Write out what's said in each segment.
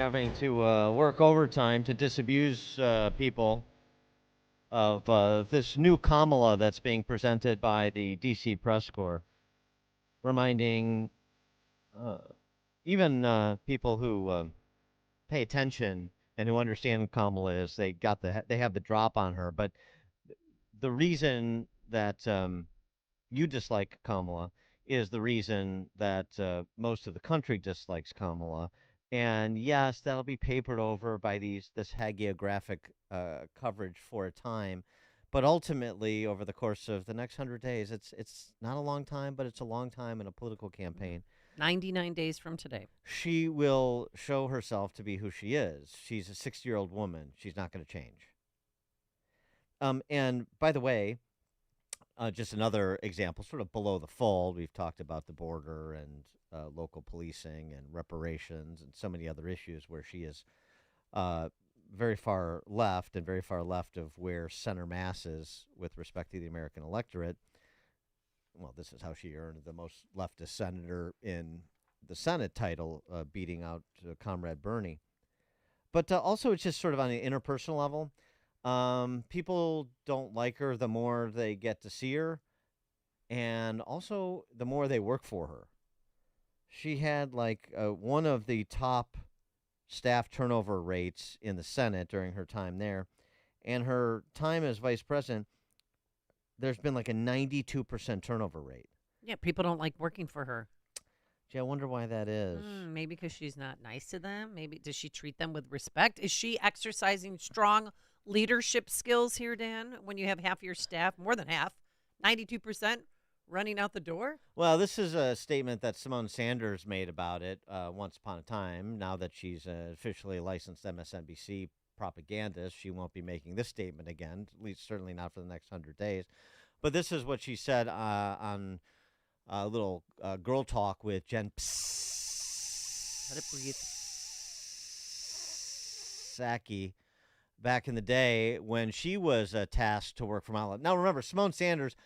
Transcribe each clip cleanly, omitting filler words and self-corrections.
Having to work overtime to disabuse people of this new Kamala that's being presented by the DC Press Corps, reminding uh, even people who pay attention and who understand who Kamala is, they have the drop on her. But the reason that you dislike Kamala is the reason that most of the country dislikes Kamala. And yes, that'll be papered over by this hagiographic coverage for a time, but ultimately, over the course of the next 100 days, it's not a long time, but it's a long time in a political Mhm. campaign. 99 days from today. She will show herself to be who she is. She's a 60-year-old woman. She's not going to change. And by the way, just another example, sort of below the fold. We've talked about the border and local policing and reparations and so many other issues where she is uh, very far left and very far left of where center mass is with respect to the American electorate. Well, this is how she earned the most leftist senator in the Senate title, beating out Comrade Bernie. But also, it's just sort of on the interpersonal level. People don't like her the more they get to see her, and also the more they work for her. She had like one of the top staff turnover rates in the Senate during her time there, and her time as vice president, there's been like a 92% turnover rate. Yeah, people don't like working for her. Gee, I wonder why that is. Maybe because she's not nice to them. Maybe does she treat them with respect? Is she exercising strong leadership skills here, Dan? When you have half your staff, more than half, 92% running out the door? Well, this is a statement that Simone Sanders made about it once upon a time. Now that she's officially a licensed MSNBC propagandist, she won't be making this statement again, at least certainly not for the next 100 days. But this is what she said on a little girl talk with Jen Let it breathe. Psaki back in the day when she was tasked to work for Mala. Now remember, Simone Sanders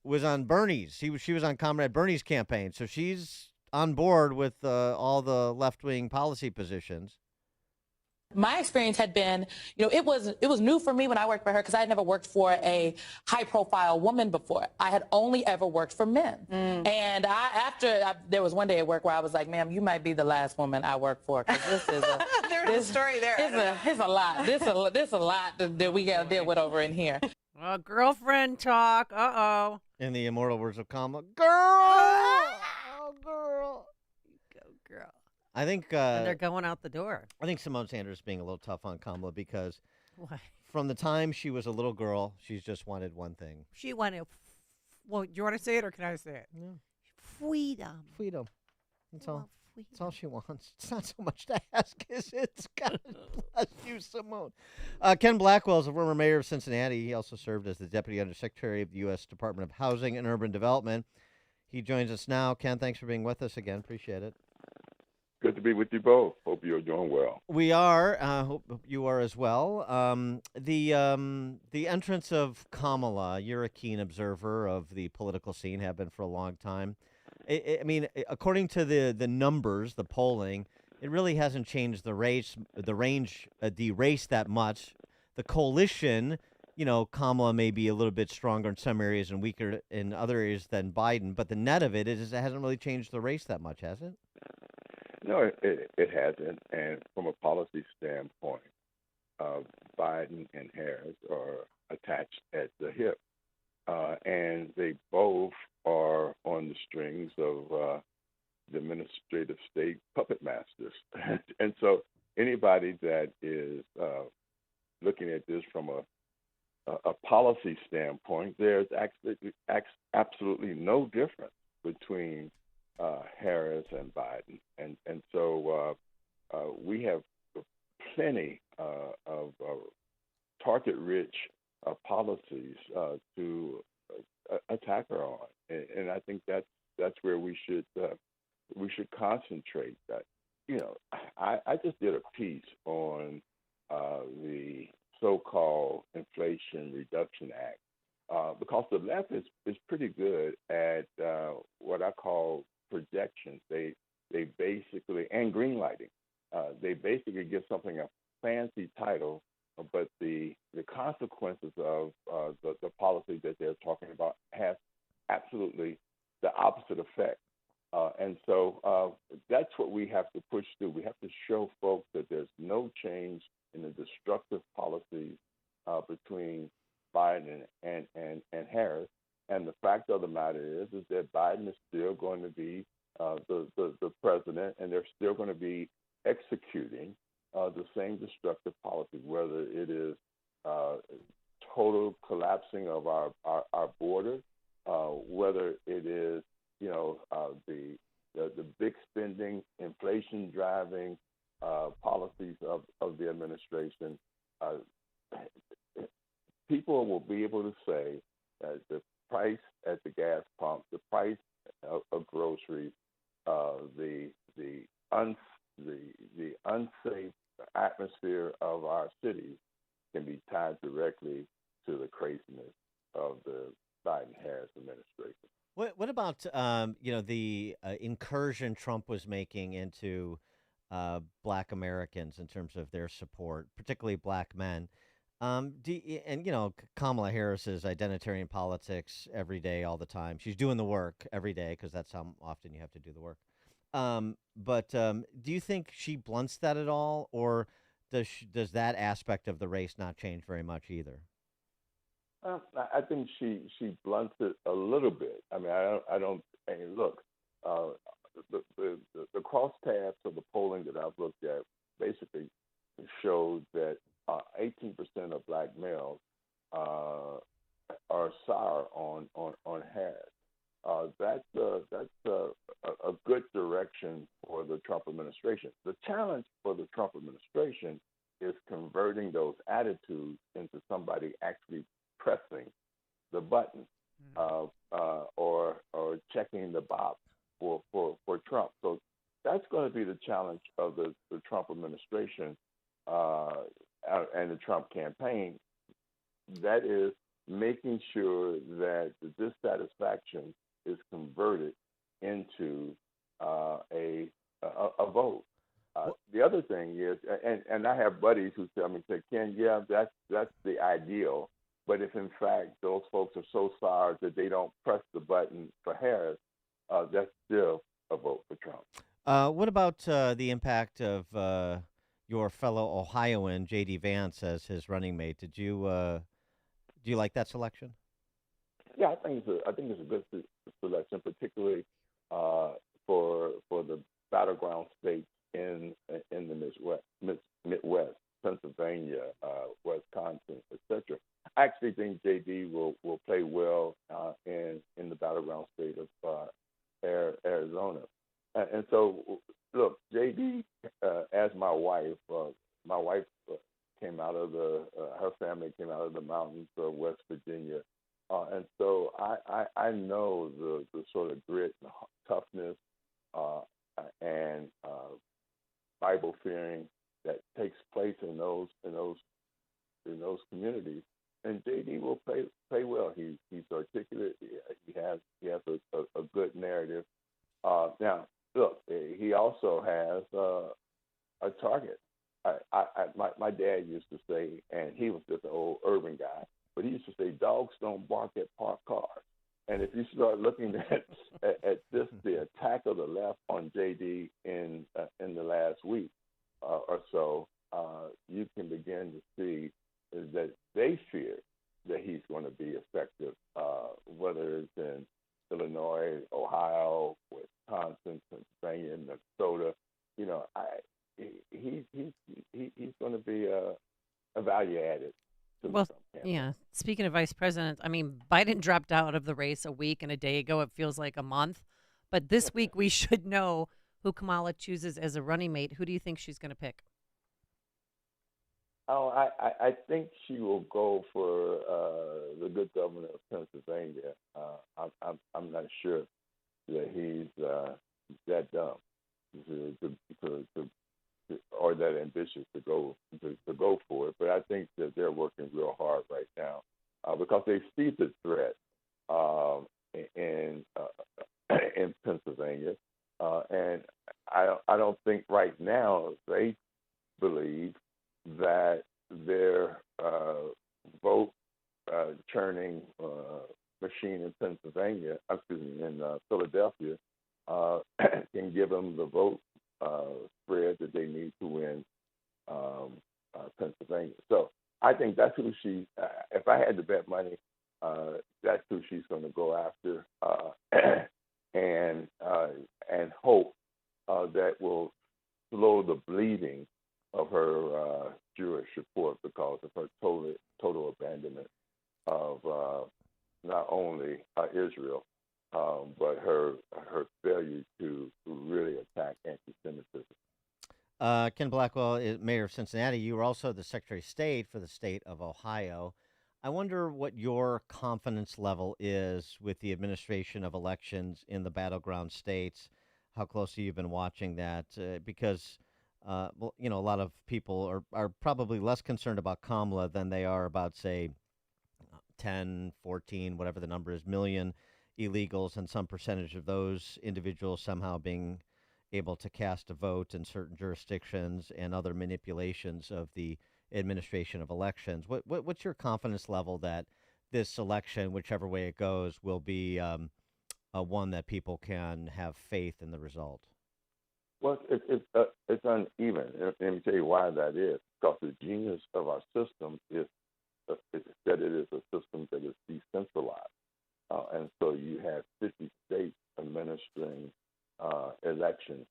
was on Bernie's. She was on Comrade Bernie's campaign, so she's on board with all the left wing policy positions. My experience had been, it was new for me when I worked for her because I had never worked for a high profile woman before. I had only ever worked for men. And there was one day at work where I was like, ma'am, you might be the last woman I work for because this is a There's a story there. it's a lot. This a lot that we got to deal with over in here. Well, girlfriend talk. Uh-oh. In the immortal words of Kamala, girl, oh, girl. Go, girl. I think And they're going out the door. I think Simone Sanders is being a little tough on Kamala because Why? from the time she was a little girl, she's just wanted one thing: She wanted, well, do you want to say it or can I say it? yeah, Freedom. freedom. That's all. Well, That's all she wants. It's not so much to ask, is it? God bless you, Simone. Ken Blackwell is a former mayor of Cincinnati. He also served as the deputy undersecretary of the U.S. Department of Housing and Urban Development. He joins us now. Ken, thanks for being with us again. Appreciate it. Good to be with you both. Hope you're doing well. We are. Hope you are as well. The entrance of Kamala. You're a keen observer of the political scene. Have been for a long time. I mean, according to the numbers, the polling, it really hasn't changed the race that much. The coalition, Kamala may be a little bit stronger in some areas and weaker in other areas than Biden, but the net of it is it hasn't really changed the race that much, has it? No, it hasn't. And from a policy standpoint, Biden and Harris are attached at the hip. And they both are on the strings of the administrative state puppet masters. And so anybody that is looking at this from a policy standpoint, there's absolutely no difference between Harris and Biden. And so we have plenty of target-rich policies to attack her on, and I think that's where we should concentrate. That I just did a piece on the so-called Inflation Reduction Act because the left is pretty good at what I call projections. They basically and greenlighting. they basically give something a fancy title, but the consequences of the policy that they're talking about has absolutely the opposite effect. And so that's what we have to push through. We have to show folks that there's no change in the destructive policies between Biden and Harris. And the fact of the matter is that Biden is still going to be the president, and they're still going to be executing the same destructive policy, whether it is uh, total collapsing of our border, whether it is the big spending, inflation driving policies of the administration. Uh, People will be able to say that the price at the gas pump, the price of groceries, the un, the unsafe atmosphere of our cities can be tied directly to the craziness of the Biden-Harris administration. What about the incursion Trump was making into Black Americans in terms of their support, particularly Black men? And Kamala Harris is identitarian politics every day, all the time. She's doing the work every day because that's how often you have to do the work. But do you think she blunts that at all, or does that aspect of the race not change very much either? I think she blunts it a little bit. I mean, I don't. I mean, look, uh, the crosstabs of the polling that I've looked at basically showed that 18% of Black males uh, are sour on Harris. That's a good direction for the Trump administration. The challenge for the Trump administration is converting those attitudes into somebody actually pressing the button or checking the box for Trump. So that's going to be the challenge of the Trump administration uh, and the Trump campaign. That is making sure that the dissatisfaction is converted into a vote. The other thing is, and I have buddies who tell me, Ken, yeah, that's the ideal. But if in fact those folks are so sour that they don't press the button for Harris, that's still a vote for Trump. What about the impact of your fellow Ohioan J.D. Vance as his running mate? Do you like that selection? Yeah, I think it's a good selection, particularly for the battleground states in the Midwest, Pennsylvania, Wisconsin, etc. I actually think JD will play well in the battleground state of Arizona, and so look, JD, as my wife came out of her family came out of the mountains of West Virginia. And so I know the sort of grit and toughness uh, and Bible fearing that takes place in those communities. And JD will play well. He's articulate. He has a good narrative. Now look, he also has a target. My dad used to say, and he was just an old urban guy, but he used to say, "Dogs don't bark at parked cars." And if you start looking at this, the attack of the left on JD in the last week or so, you can begin to see is that they fear that he's going to be effective, whether it's in Illinois, Ohio, Wisconsin, Pennsylvania, Minnesota. You know, he's going to be a value added to the Well, Trump campaign. yeah. Speaking of vice president, I mean, Biden dropped out of the race a week and a day ago. It feels like a month. But this week, we should know who Kamala chooses as a running mate. Who do you think she's going to pick? Oh, I think she will go for the good governor of Pennsylvania. I'm not sure that he's that dumb to or that ambitious to go for it. But I think that they're working real hard right now because they see the threat in Pennsylvania, and I don't think right now they believe that their vote churning machine in Pennsylvania, in Philadelphia, can give them the vote spread that they need to win Pennsylvania. So I think that's who she. If I had to bet money, that's who she's going to go after, and hope that will slow the bleeding of her Jewish support because of her total abandonment of not only Israel, but her failure to really attack anti-Semitism. Ken Blackwell, mayor of Cincinnati. You were also the Secretary of State for the state of Ohio. I wonder what your confidence level is with the administration of elections in the battleground states. How closely you've been watching that? Because well, a lot of people are probably less concerned about Kamala than they are about, say, 10, 14, whatever the number is, million illegals, and some percentage of those individuals somehow being able to cast a vote in certain jurisdictions and other manipulations of the administration of elections. What's your confidence level that this election, whichever way it goes, will be one that people can have faith in the result? Well, it's uneven. Let me tell you why that is. Because the genius of our system is that it is a system that is decentralized. And so you have 50 states administering elections,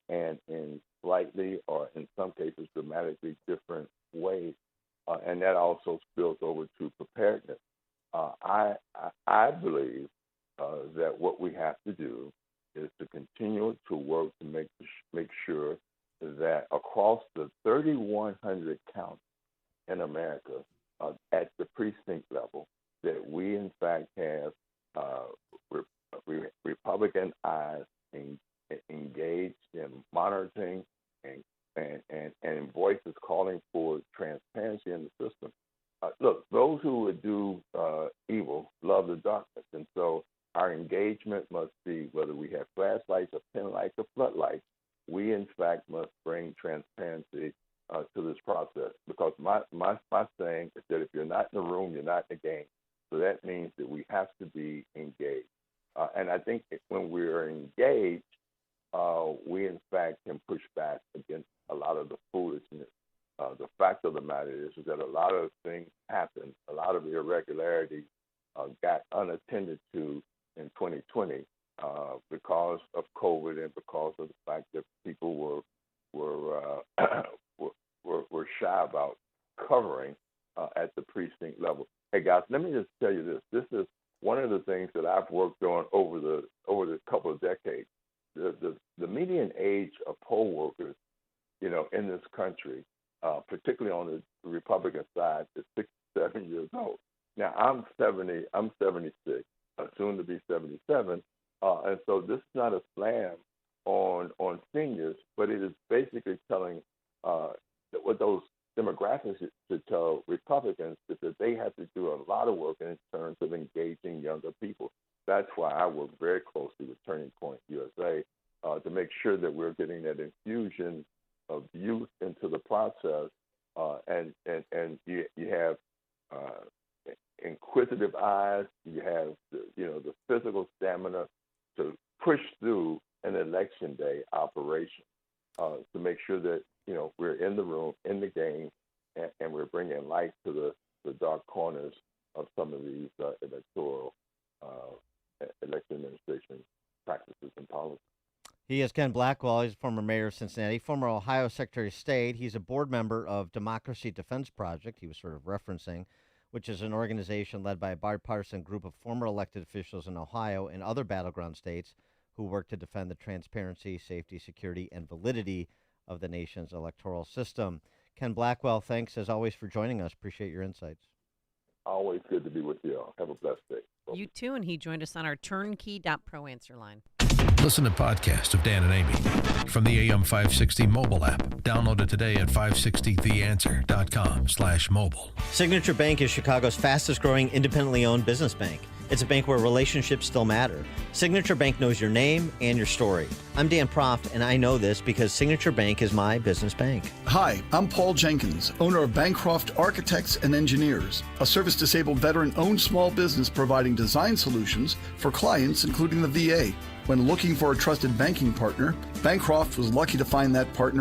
and in slightly or in some cases dramatically different ways. And that also spills over to preparedness. I believe that what we have to do is to continue to work to make sure that across the 3,100 counties in America at the precinct level, that we in fact have Republican eyes engaged in monitoring and voices calling for transparency in the system. Look, those who would do evil love the darkness, and so our engagement must be, whether we have flashlights or pin lights or floodlights, we in fact must bring transparency to this process. Because my saying is that if you're not in the room, you're not in the game. So that means that we have to be engaged. And I think when we're engaged, we in fact can push back against a lot of the foolishness. The fact of the matter is that a lot of things happened, a lot of irregularities got unattended to in 2020 because of COVID and because of the fact that people were shy about covering at the precinct level. Hey guys, let me just tell you this. This is one of the things that I've worked on over the couple of decades. The median age of poll workers, in this country, particularly on the Republican side, is 67 years old. Now I'm 76, soon to be 77, and so this is not a slam on seniors, but it is basically telling what those demographics should tell Republicans is that they have to do a lot of work in terms of engaging younger people. That's why I work very closely with Turning Point USA to make sure that we're getting that infusion of youth into the process, and you have inquisitive eyes, you have the physical stamina to push through an election day operation to make sure that we're in the room, in the game, and we're bringing light to the dark corners of some of these electoral election administration practices and policies. He is Ken Blackwell. He's former mayor of Cincinnati, former Ohio Secretary of State. He's a board member of Democracy Defense Project, he was sort of referencing, which is an organization led by a bipartisan group of former elected officials in Ohio and other battleground states who work to defend the transparency, safety, security, and validity of the nation's electoral system. Ken Blackwell, thanks as always for joining us. Appreciate your insights. Always good to be with you all. Have a blessed day. You too, and he joined us on our turnkey.pro answer line. Listen to podcasts of Dan and Amy from the AM 560 mobile app. Download it today at 560theanswer.com/mobile. Signature Bank is Chicago's fastest growing independently owned business bank. It's a bank where relationships still matter. Signature Bank knows your name and your story. I'm Dan Proft, and I know this because Signature Bank is my business bank. Hi, I'm Paul Jenkins, owner of Bancroft Architects and Engineers, a service-disabled veteran-owned small business providing design solutions for clients, including the VA. When looking for a trusted banking partner, Bancroft was lucky to find that partner